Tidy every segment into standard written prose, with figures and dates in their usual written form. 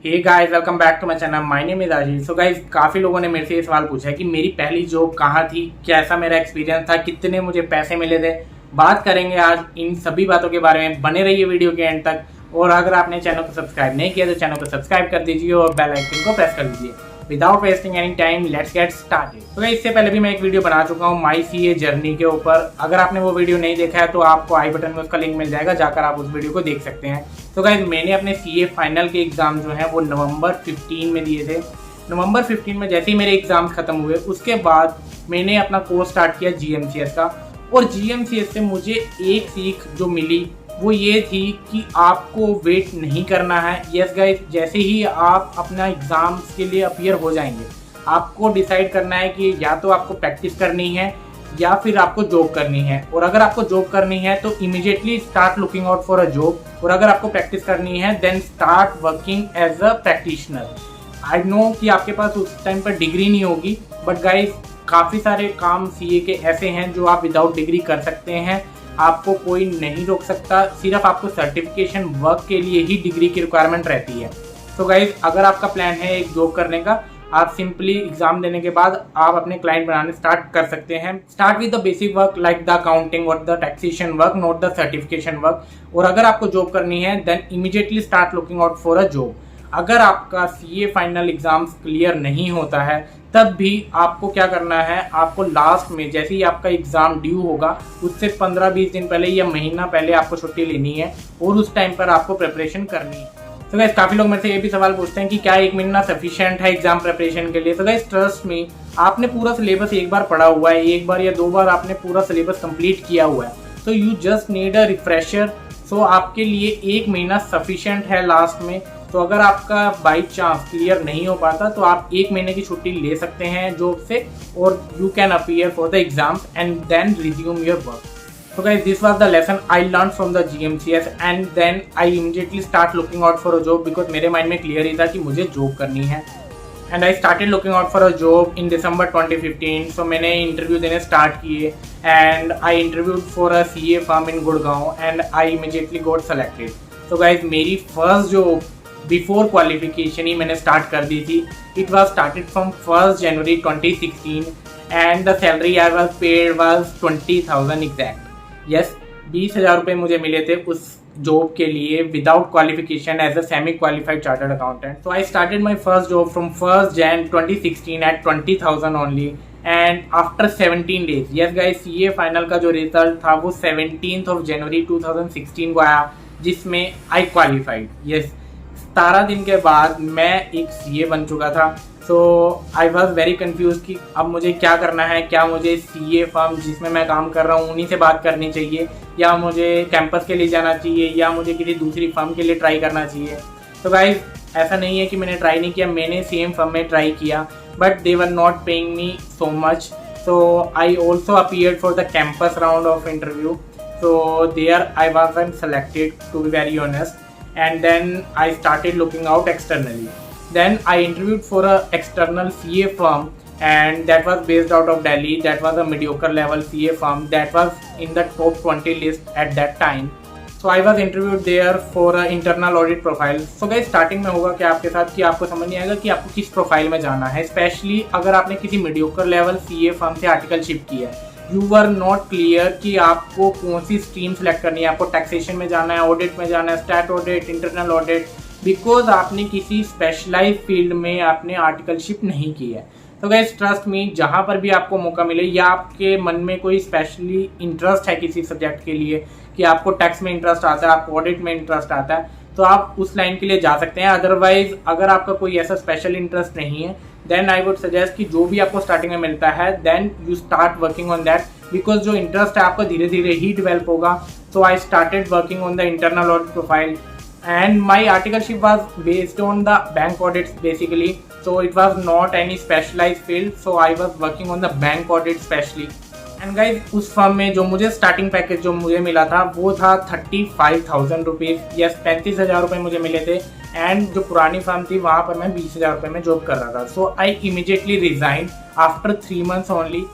Hey guys, welcome back to my channel. My name is Ashish. So guys, काफ़ी लोगों ने मेरे से ये सवाल पूछा है कि मेरी पहली जॉब कहाँ थी, कैसा मेरा एक्सपीरियंस था, कितने मुझे पैसे मिले थे। बात करेंगे आज इन सभी बातों के बारे में। बने रहिए वीडियो के एंड तक। और अगर आपने चैनल को सब्सक्राइब नहीं किया तो चैनल को सब्सक्राइब कर दीजिए और बेल आइकन को प्रेस कर दीजिए। Without wasting any time, let's get started. तो इससे पहले भी मैं एक वीडियो बना चुका हूँ माई सीए जर्नी के ऊपर। अगर आपने वो वीडियो नहीं देखा है तो आपको आई बटन में उसका लिंक मिल जाएगा, जाकर आप उस वीडियो को देख सकते हैं। तो गाइस, मैंने अपने सीए फाइनल के एग्जाम जो है वो नवंबर 15 में दिए थे। नवंबर 15 में जैसे ही मेरे एग्जाम्स खत्म हुए उसके बाद मैंने अपना कोर्स स्टार्ट किया जीएमसीएस का। और जीएमसीएस से मुझे एक सीख जो मिली वो ये थी कि आपको वेट नहीं करना है। यस गाइस, जैसे ही आप अपना एग्जाम्स के लिए अपीयर हो जाएंगे आपको डिसाइड करना है कि या तो आपको प्रैक्टिस करनी है या फिर आपको जॉब करनी है। और अगर आपको जॉब करनी है तो immediately start looking out for a job. और अगर आपको प्रैक्टिस करनी है then start working as a practitioner. I know कि आपके पास उस टाइम पर डिग्री नहीं होगी, बट गाइस काफ़ी सारे काम सीए के ऐसे हैं जो आप विदाउट डिग्री कर सकते हैं। आपको कोई नहीं रोक सकता, सिर्फ आपको सर्टिफिकेशन वर्क के लिए ही डिग्री की रिक्वायरमेंट रहती है। तो गाइज, अगर आपका प्लान है एक जॉब करने का, आप सिंपली एग्जाम देने के बाद आप अपने क्लाइंट बनाने स्टार्ट कर सकते हैं। Start with the basic work like the accounting और the taxation work, not the certification work. और अगर आपको जॉब करनी है then immediately start looking out for a job. अगर आपका सीए फाइनल एग्जाम्स क्लियर नहीं होता है तब भी आपको क्या करना है, आपको लास्ट में जैसे ही आपका एग्जाम ड्यू होगा उससे 15-20 दिन पहले या महीना पहले आपको छुट्टी लेनी है और उस टाइम पर आपको प्रिपरेशन करनी है। तो गाइस, काफ़ी लोग मेरे से ये भी सवाल पूछते हैं कि क्या 1 महीना सफिशिएंट है एग्जाम प्रिपरेशन के लिए। तो गाइस, ट्रस्ट मी, आपने पूरा सिलेबस एक बार पढ़ा हुआ है, एक बार या 2 बार आपने पूरा सिलेबस कंप्लीट किया हुआ है। तो you just need a refresher. So आपके लिए 1 महीना सफिशिएंट है लास्ट में। तो अगर आपका बाई चांस क्लियर नहीं हो पाता तो आप 1 महीने की छुट्टी ले सकते हैं जॉब से और you can appear for the exams and then resume your work. So guys, this was the lesson I learned from the GMCS and then I immediately start looking out for a job because मेरे mind में clear ही था कि मुझे job करनी है। And I started looking out for a job in December 2015. So मैंने interview देने start किए and I interviewed for a CA firm in Gurgaon and I immediately got selected. So guys, मेरी फर्स्ट जॉब बिफोर क्वालिफिकेशन ही मैंने start कर दी थी। It was started from 1 January 2016 and the salary I was paid was 20,000 exact. Yes, 20,000 रुपये मुझे मिले थे उस जॉब के लिए without qualification as a semi qualified chartered accountant. So I started my first job from 1 Jan 2016 at 20,000 only and after 17 days. Yes guys, CA final का जो result था वो 17 जनवरी 2016 को आया जिसमें आई क्वालिफाइड। यस, 17 दिन के बाद मैं एक सीए बन चुका था। So I was very confuse कि अब मुझे क्या करना है। क्या मुझे सीए फर्म जिसमें मैं काम कर रहा हूँ उन्हीं से बात करनी चाहिए या मुझे कैंपस के लिए जाना चाहिए या मुझे किसी दूसरी फर्म के लिए ट्राई करना चाहिए। तो गाइज, ऐसा नहीं है कि मैंने ट्राई नहीं किया, मैंने सेम फर्म में ट्राई किया but they were not paying me so much. So I also appeared for the campus round of interview. So there I was selected to be very honest and then I started looking out externally. Then I interviewed for a external CA firm and that was based out of Delhi. That was a mediocre level CA firm that was in the top 20 list at that time. So I was interviewed there for a internal audit profile. So guys, starting में होगा क्या आपके साथ कि आपको समझ नहीं आएगा कि आपको किस प्रोफाइल में जाना है, स्पेशली अगर आपने किसी mediocre level CA firm से आर्टिकलशिप की है। यू वर नॉट क्लियर कि आपको कौन सी स्ट्रीम सेलेक्ट करनी है, आपको टैक्सेशन में जाना है, ऑडिट में जाना है, stat audit, internal audit, because आपने किसी स्पेशलाइज फील्ड में आपने आर्टिकलशिप नहीं की है। तो गाइस, ट्रस्ट मी, जहाँ पर भी आपको मौका मिले या आपके मन में कोई स्पेशली इंटरेस्ट है किसी सब्जेक्ट के लिए कि आपको टैक्स में इंटरेस्ट आता है, आपको ऑडिट में इंटरेस्ट आता है, तो आप उस लाइन के लिए जा सकते हैं। अदरवाइज अगर आपका कोई ऐसा स्पेशल इंटरेस्ट नहीं है देन आई वुड सजेस्ट कि जो भी आपको स्टार्टिंग में मिलता है then you start working on that, because जो इंटरेस्ट है आपका धीरे धीरे ही डेवलप होगा। So I started working on the internal audit profile and my articleship was based on the bank audits basically, so it was not any specialized field, so I was working on the bank audit specially. And guys, उस firm में जो मुझे starting package जो मुझे मिला था वो था 35,000 रुपीज़। यस, 35,000 रुपये मुझे मिले थे। एंड जो पुरानी फर्म थी वहाँ पर मैं 20,000 रुपये में जॉब कर रहा था। So I immediately resign after 3 months only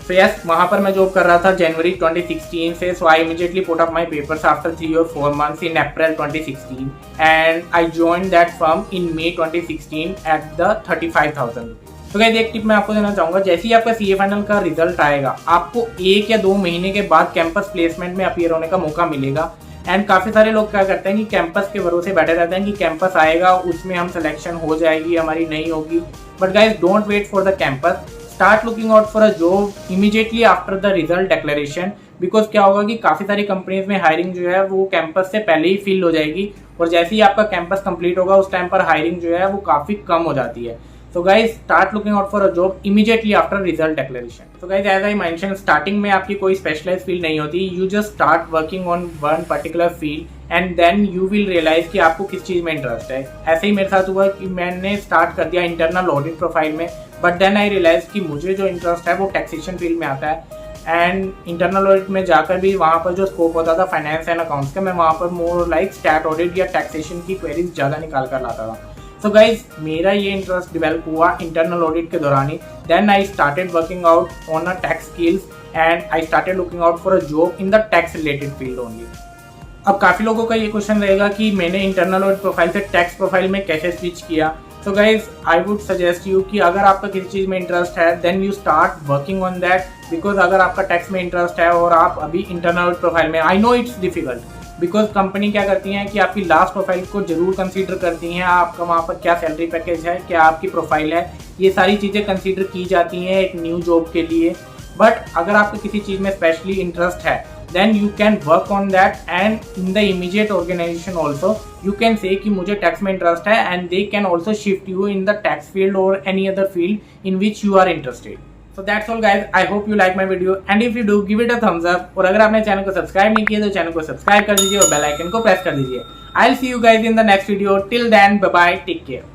so yes, वहाँ पर मैं जॉब कर रहा था जनवरी 2016 से. So I immediately put up my papers after 3 or 4 months in April 2016 and I joined that firm in May 2016 at the 35,000. तो guys एक टिप मैं आपको देना चाहूँगा, जैसे ही आपका CA फाइनल का रिजल्ट आएगा आपको 1 या 2 महीने के बाद कैंपस प्लेसमेंट में अपीयर होने का मौका मिलेगा. एंड काफ़ी सारे लोग क्या करते हैं कि कैंपस के भरोसे बैठे रहते हैं कि कैंपस आएगा उसमें हम सिलेक्शन हो जाएगी, हमारी नहीं होगी. But guys don't wait for the campus, start looking out for a job immediately after the result declaration. Because क्या होगा कि काफ़ी सारी कंपनीज में हायरिंग जो है वो कैंपस से पहले ही फिल हो जाएगी और जैसे ही आपका कैंपस कंप्लीट होगा उस टाइम पर हायरिंग जो है वो काफ़ी कम हो जाती है. So guys, start looking out for a job immediately after result declaration. So guys, as I mentioned, starting में आपकी कोई specialized field नहीं होती. You just start working on one particular field and then you will realize कि आपको किस चीज़ में interest है. ऐसे ही मेरे साथ हुआ कि मैंने स्टार्ट कर दिया इंटरनल ऑडिट प्रोफाइल में, बट देन आई रियलाइज कि मुझे जो इंटरेस्ट है वो टैक्सेशन फील्ड में आता है. एंड इंटरनल ऑडिट में जाकर भी वहाँ पर जो स्कोप होता था फाइनेंस एंड अकाउंट्स का, मैं वहाँ पर मोर लाइक स्टैट ऑडिट या टैक्सेशन की क्वेरीज ज़्यादा निकाल कर लाता था. सो गाइज मेरा ये इंटरेस्ट डेवलप हुआ इंटरनल ऑडिट के दौरान ही. Then I started working out on a tax skills and I started looking out for a job in the tax related field only. अब काफ़ी लोगों का ये क्वेश्चन रहेगा कि मैंने इंटरनल ऑडिट प्रोफाइल से टैक्स प्रोफाइल में कैसे स्विच किया. So guys I would suggest you कि अगर आपका किसी चीज़ में इंटरेस्ट है then you start working on that. Because अगर आपका टैक्स में इंटरेस्ट है और आप अभी इंटरनल ऑडिट प्रोफाइल में, I know it's difficult because company क्या करती हैं कि आपकी लास्ट प्रोफाइल को जरूर कंसीडर करती हैं. आपका वहाँ पर क्या सैलरी पैकेज है, क्या आपकी प्रोफाइल है, ये सारी चीज़ें कंसीडर की जाती हैं एक न्यू जॉब के लिए. बट अगर आपको किसी चीज़ में स्पेशली इंटरेस्ट है then you can work on that and in the immediate organisation also you can say कि मुझे टैक्स में इंटरेस्ट है and they can also shift you in the tax field और any other field in which you are interested. So that's all guys, I hope you like my video and if you do give it a thumbs up. और अगर आपने channel को subscribe नहीं किया तो channel को subscribe कर दीजिए और बेल आइकन को प्रेस कर दीजिए. I'll see you guys in the next video. Till then, bye bye, take care.